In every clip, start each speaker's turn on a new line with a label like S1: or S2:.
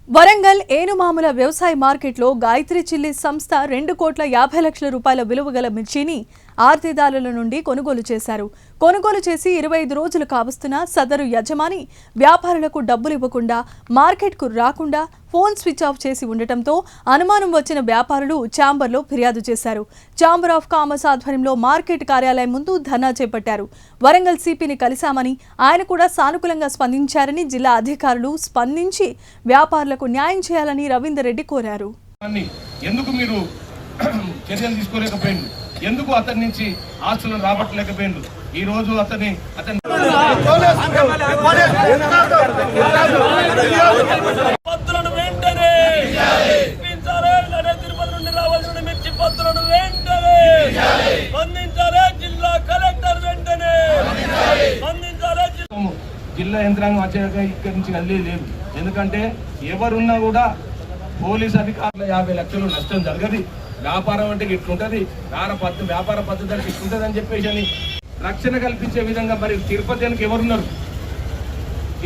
S1: వరంగల్ ఏనుమాముల వ్యవసాయ మార్కెట్లో గాయత్రి చిల్లీస్ సంస్థ 2,50 లక్షల రూపాయల విలువ గల మిర్చిని ఆర్తిదారుల నుండి కొనుగోలు చేశారు. కొనుగోలు చేసి 25 రోజులు కావస్తున్న సదరు యజమాని వ్యాపారులకు డబ్బులు ఇవ్వకుండా మార్కెట్కు రాకుండా ఫోన్ స్విచ్ ఆఫ్ చేసి ఉండటంతో అనుమానం వచ్చిన వ్యాపారులు ఛాంబర్లో ఫిర్యాదు చేశారు. ఛాంబర్ ఆఫ్ కామర్స్ ఆధ్వర్యంలో మార్కెట్ కార్యాలయం ముందు ధర్నా చేపట్టారు. వరంగల్ సిపిని కలిశామని ఆయన కూడా సానుకూలంగా స్పందించారని జిల్లా అధికారులు స్పందించి వ్యాపారులకు న్యాయం చేయాలని రవీందర్ రెడ్డి కోరారు.
S2: ఎందుకు మీరు చర్యలు తీసుకోలేకపోయింది? ఎందుకు అతని నుంచి ఆస్తులను రాబట్టలేకపోయింది? ఈ రోజు అతని
S3: పత్రులను వెంటనే తిరుపతి నుండి రావాల్సిన మిర్చి పత్రులను వెంటనే స్పందించాలి. జిల్లా కలెక్టర్ వెంటనే స్పందించాలి.
S2: జిల్లా యంత్రాంగం వచ్చాక ఇక్కడి నుంచి కదిలే లేదు. ఎందుకంటే ఎవరున్నా కూడా పోలీస్ అధికారులు 50 లక్షలు నష్టం జరగదు. వ్యాపారం అంటే ఇట్లుంటది, వ్యాపార పద్ధతి అంటే ఇట్లుంటది అని చెప్పేసి అని రక్షణ కల్పించే విధంగా మరి తిరుపతికి ఎవరున్నారు?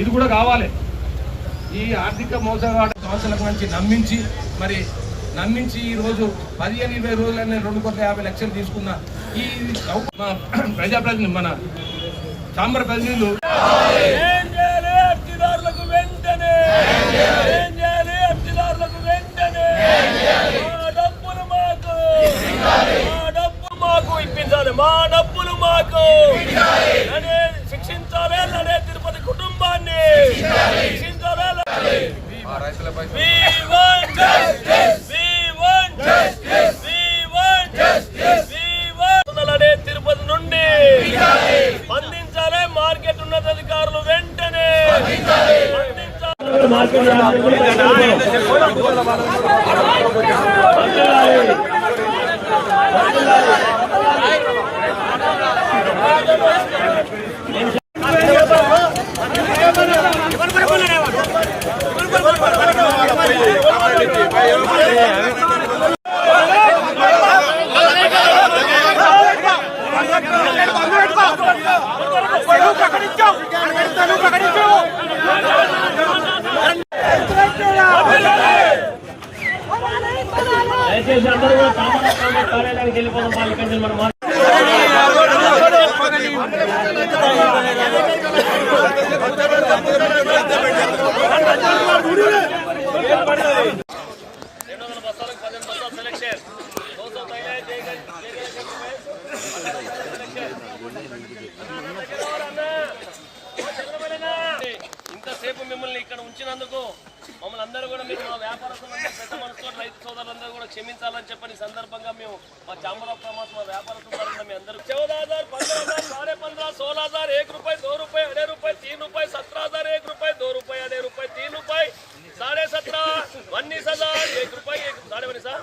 S2: ఇది కూడా కావాలి. ఈ ఆర్థిక మోసగాడు సంవత్సరాల నుంచి నమ్మించి ఈ రోజు 15-20 రోజులనే 2,50 లక్షలు తీసుకున్న ఈ ప్రజాప్రతినిధులు మన ఛాంబర్ ప్రతినిధులు
S3: మా డబ్బులు మాకు శిక్షించాలి. లడే తిరుపతి కుటుంబాన్ని శిక్షించాలి. లడే తిరుపతి నుండి స్పందించాలి. మార్కెట్ ఉన్నతాధికారులు వెంటనే దయచేసి అందరూ కూడా కార్యాలయానికి వెళ్ళిపోతాం. పాలికండి మనం ఇంతసేపు మిమ్మల్ని ఇక్కడ ఉంచినందుకు మమ్మల్ని అందరూ కూడా మీరు మా వ్యాపారస్తులు పెద్ద మనసుతో రైతు సోదరులందరూ కూడా క్షమించాలని చెప్పని సందర్భంగా మేము మా ఛాంబర్ ఆఫ్ కామర్స్ మా వ్యాపారస్తులు మీ అందరూ 14,000, 15,000, 15,000, 16,000, 1 रुपये, 2 रुपये, 2.5 रुपये, 3 रुपये, 17,000, 1 रुपये, 2 रुपये, 2.5 रुपये, 3 रुपये, 17,500, 19,000, 1 रुपये, 19,000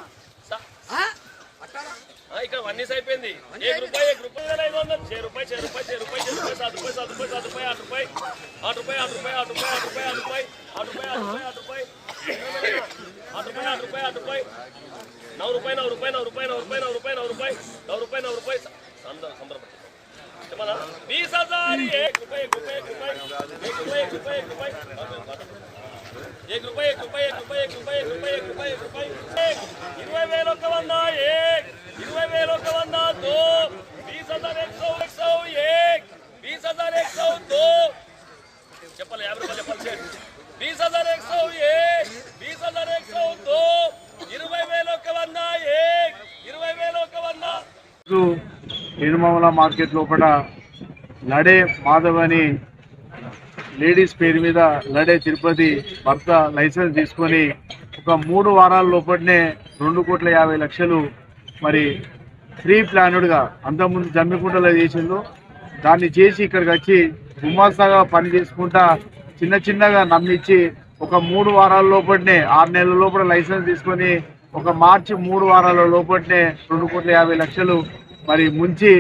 S3: ఇక్కడ 19 అయిపోయింది. 1 रुपये, 1 रुपये, 500, 6 रुपये, 6 रुपये, 6 रुपये, 6 रुपये, 7 रुपये, 7 रुपये, 7 रुपये, 8 रुपये, 8 रुपये, 8 रुपये, 8 रुपये, 8 रुपये, 8 रुपये, 8 रुपये, 8 रुपये, 8 रुपये, 8 रुपये, 8 रुपये, 8 रुपये, 9 रुपये, 9 रुपये, 9 रुपये, 9 रुपये, 9 रुपये, 9 रुपये, 9 रुपये, 9 रुपये, संदर्भ 20,000, 1 रुपये, 1 रुपये, 1 रुपये, 1 रुपये, 1 रुपये, 1 रुपये, 1 रुपये, 1 रुपये, 1 रुपये, 1 रुपये, 1 रुपये, 1 रुपये, 1 रुपये, 20,000 ఒక 100, 20,000 ఒక 100, 2, 20,000 100, 20,000 100, 2 చెప్పాలి 50 రూపాయలు చెప్పాలి. 20,000 100, 20,000 100, 20,000 ఒక 100, 20,000 ఒక 100.
S4: ఏనుమాముల మార్కెట్ లోపల లడే మాధవ్ అని లేడీస్ పేరు మీద లడే తిరుపతి భర్త లైసెన్స్ తీసుకొని ఒక 3 వారాల లోపలనే 2,50 లక్షలు మరి ప్రీ ప్లాన్డ్గా అంతకుముందు జమ్మికుంటలో చేసిండు. దాన్ని చేసి ఇక్కడికి వచ్చి గుమాస్తాగా పని చేసుకుంటా చిన్నగా నమ్మించి ఒక 3 వారాల లోపలనే 6 నెలల లోపల లైసెన్స్ తీసుకొని ఒక మార్చి 3 వారాల లోపలనే 2,50 లక్షలు మరి ముంచి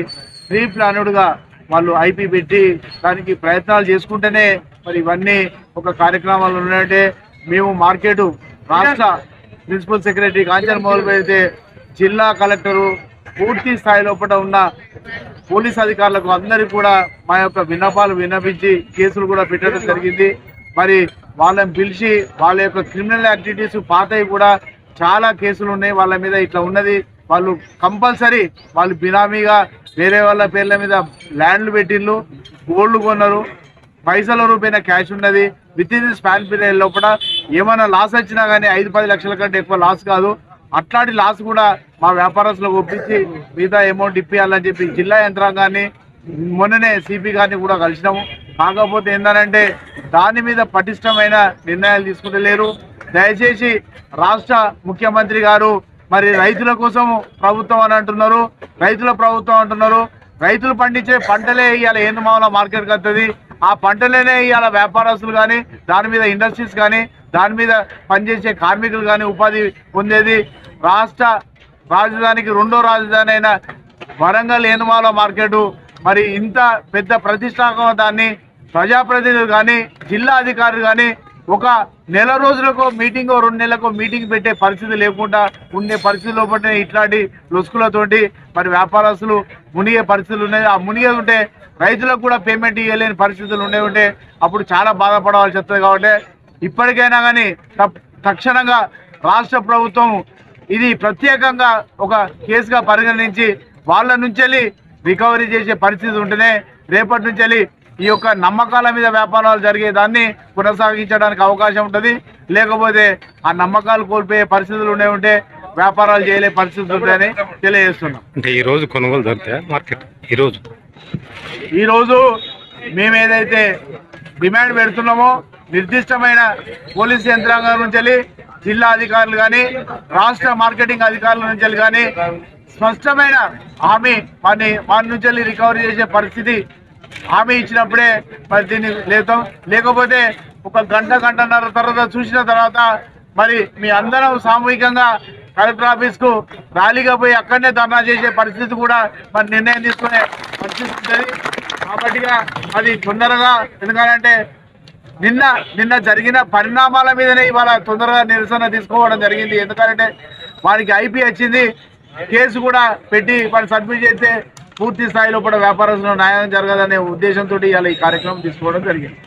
S4: ప్రీ ప్లాన్డ్గా వాళ్ళు ఐపీ పెట్టి దానికి ప్రయత్నాలు చేసుకుంటేనే మరి ఇవన్నీ ఒక కార్యక్రమాలు ఉన్నాయంటే మేము మార్కెట్ రాష్ట్ర ప్రిన్సిపల్ సెక్రటరీ కాంచన్ మోహన్ అయితే జిల్లా కలెక్టరు పూర్తి స్థాయి లోపల ఉన్న పోలీస్ అధికారులకు అందరికీ కూడా మా యొక్క విన్నపాలు విన్నపించి కేసులు కూడా పెట్టడం జరిగింది. మరి వాళ్ళని పిలిచి వాళ్ళ యొక్క క్రిమినల్ యాక్టివిటీస్ పాతవి కూడా చాలా కేసులు ఉన్నాయి వాళ్ళ మీద. ఇట్లా ఉన్నది వాళ్ళు కంపల్సరీ వాళ్ళు బినామీగా వేరే వాళ్ళ పేర్ల మీద ల్యాండ్లు పెట్టిళ్ళు, గోల్డ్ కొన్నారు, పైసల రూపాయన క్యాష్ ఉన్నది. With in the span period లోపల ఏమైనా లాస్ వచ్చినా కానీ 5-10 లక్షల కంటే ఎక్కువ లాస్ కాదు. అట్లాంటి లాస్ కూడా మా వ్యాపారస్తులకు ఒప్పించి మిగతా అమౌంట్ ఇప్పించాలని చెప్పి జిల్లా యంత్రాంగాన్ని మొన్ననే సిపి గారిని కూడా కలిసినాము. కాకపోతే ఏంటంటే దాని మీద పటిష్టమైన నిర్ణయాలు తీసుకుంటలేరు. దయచేసి రాష్ట్ర ముఖ్యమంత్రి గారు మరి రైతుల కోసం ప్రభుత్వం అని అంటున్నారు, రైతుల ప్రభుత్వం అంటున్నారు. రైతులు పండించే పంటలే ఇవాళ ఏందమాల మార్కెట్కి వస్తుంది. ఆ పంటలేనే ఇవాళ వ్యాపారస్తులు కానీ, దాని మీద ఇండస్ట్రీస్ కానీ, దాని మీద పనిచేసే కార్మికులు కానీ ఉపాధి పొందేది. రాష్ట్ర రాజధానికి రెండో రాజధాని అయిన వరంగల్ ఏనుమాల మార్కెట్ మరి ఇంత పెద్ద ప్రతిష్టాత్మకాన్ని ప్రజాప్రతినిధులు కానీ, జిల్లా అధికారులు కానీ ఒక నెల రోజులకు మీటింగ్, 2 నెలలకు మీటింగ్ పెట్టే పరిస్థితి లేకుండా ఉండే పరిస్థితి లోపల ఇట్లాంటి లొసుకులతోటి మరి వ్యాపారస్తులు మునిగే పరిస్థితులు ఉన్నాయి. ఆ మునిగే ఉంటే రైతులకు కూడా పేమెంట్ ఇవ్వలేని పరిస్థితులు ఉంటే అప్పుడు చాలా బాధపడవలసి వస్తుంది. కాబట్టి ఇప్పటికైనా కానీ తక్షణంగా రాష్ట్ర ప్రభుత్వం ఇది ప్రత్యేకంగా ఒక కేసుగా పరిగణించి వాళ్ళ నుంచి రికవరీ చేసే పరిస్థితి ఉంటేనే రేపటి నుంచి ఈ యొక్క నమ్మకాల మీద వ్యాపారాలు జరిగేదాన్ని కొనసాగించడానికి అవకాశం ఉంటుంది. లేకపోతే ఆ నమ్మకాలు కోల్పోయే పరిస్థితులు ఉంటే వ్యాపారాలు చేయలే పరిస్థితులు ఉంటాయని తెలియజేస్తున్నాం.
S5: అంటే ఈ రోజు కొనుగోలు దొరుకుతాయా మార్కెట్?
S4: ఈరోజు మేము ఏదైతే డిమాండ్ పెడుతున్నామో నిర్దిష్టమైన పోలీస్ యంత్రాంగం నుంచి, జిల్లా అధికారులు కానీ, రాష్ట్ర మార్కెటింగ్ అధికారుల నుంచి కానీ స్పష్టమైన హామీ వారి నుంచి రికవరీ చేసే పరిస్థితి హామీ ఇచ్చినప్పుడే మరి దీన్ని లేకపోతే ఒక గంటన్నర తర్వాత చూసిన తర్వాత మరి మీ అందరం సామూహికంగా కలెక్టర్ ఆఫీస్కు ర్యాలీగా పోయి అక్కడనే ధర్నా చేసే పరిస్థితి కూడా మరి నిర్ణయం తీసుకునే పరిస్థితి ఉంటుంది. కాబట్టి అది తొందరగా, ఎందుకంటే నిన్న జరిగిన పరిణామాల మీదనే ఇవాళ తొందరగా నిరసన తీసుకోవడం జరిగింది. ఎందుకంటే వారికి ఐపీ వచ్చింది, కేసు కూడా పెట్టి వాళ్ళు సబ్మిట్ చేస్తే పూర్తి స్థాయిలో కూడా వ్యాపారస్తులకు న్యాయం జరగదనే ఉద్దేశంతో ఇవాళ ఈ కార్యక్రమం తీసుకోవడం జరిగింది.